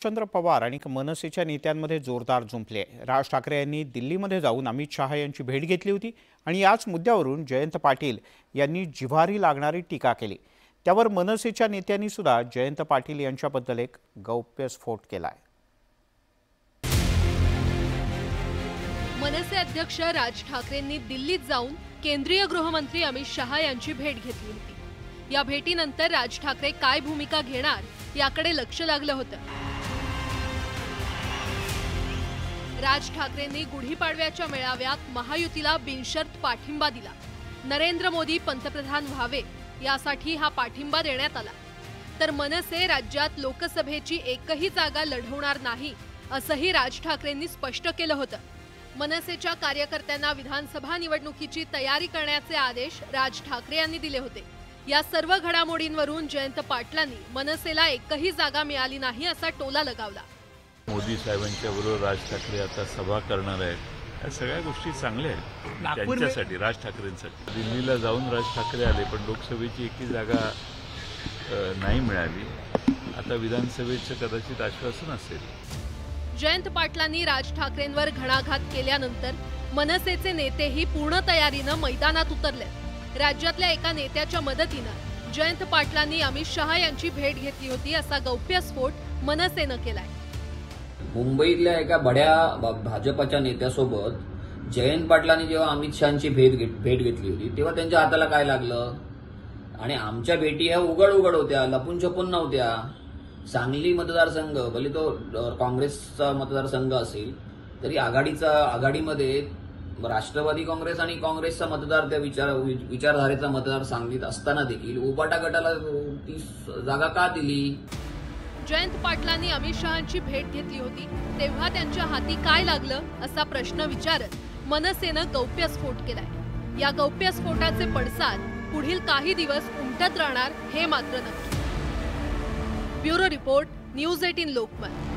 चंद्र पवार आणि मनसेच्या नेत्यांमध्ये जोरदार जुंपले। राज ठाकरे यांनी दिल्लीमध्ये जाऊन अमित शहा यांची भेट घेतली होती आणि याच मुद्द्यावरून जयंत पाटील यांनी जिव्हारी लागणारी टीका केली। त्यावर मनसेच्या नेत्यांनी सुद्धा जयंत पाटील यांच्याबद्दल एक गौप्यस्फोट केलाय। मनसे अध्यक्ष राज ठाकरेंनी दिल्लीत जाऊन केंद्रीय गृहमंत्री अमित शहा यांची भेट घेतली होती। या भेटीनंतर राज ठाकरे काय भूमिका घेणार याकडे लक्ष लागलं होतं। राज ठाकरेंनी गुढीपाडव्याच्या मेळाव्यात महायुतीला बिनशर्त पाठिंबा दिला। नरेंद्र मोदी पंतप्रधान व्हावे यासाठी हा पाठिंबा देण्यात आला। तर मनसे राज्यात लोकसभेची एकही जागा लढवणार नाही असंही राज ठाकरेंनी स्पष्ट केलं होतं। मनसेच्या कार्यकर्त्यांना विधानसभा निवडणुकीची तयारी करण्याचे आदेश राज ठाकरे यांनी दिले होते। या सर्व घडामोडींवरून जयंत पाटलांनी मनसेला एकही जागा मिळाली नाही असा टोला लगावला। मोदी साहेबांच्या बरोबर राज ठाकरे आता सभा करणार आहेत। या सगळ्या गोष्टी चांगल्या आहेत त्यांच्यासाठी, राज ठाकरेंसाठी। दिल्लीला जाऊन राज ठाकरे आले पण लोकसभेची एकही जागा नाही मिळाली। आता विधानसभेचं कदाचित आश्वासन असेल। जयंत पाटलांनी राज ठाकरेंवर घणाघात केल्यानंतर मनसेचे नेतेही पूर्ण तयारीनं मैदानात उतरले। राज्यातल्या एका नेत्याच्या मदतीनं जयंत पाटलांनी अमित शहा यांची भेट घेतली होती असा गौप्यस्फोट मनसेनं केलाय। मुंबईतल्या एका बड्या भाजपच्या नेत्यासोबत जयंत पाटलांनी जेव्हा अमित शहाची भेट घेतली होती तेव्हा त्यांच्या हाताला काय लागलं? आणि आमच्या भेटी ह्या उघड होत्या, लपून छपून नव्हत्या। सांगली मतदारसंघ भले तो काँग्रेसचा मतदारसंघ असेल तरी आघाडीमध्ये राष्ट्रवादी काँग्रेस आणि काँग्रेसचा मतदार त्या विचारधारेचा मतदार सांगलीत असताना देखील उबाटा गटाला ती जागा का दिली? जयंत पाटलांनी अमित शहांची भेट घेतली होती तेव्हा त्यांच्या हाती काय लागलं असा प्रश्न विचारत मनसेनं गौप्यस्फोट केलाय। या गौप्यस्फोटाचे पडसाद पुढील काही दिवस उमटत राहणार हे मात्र नक्की। Bureau report, news 18 Lokmat.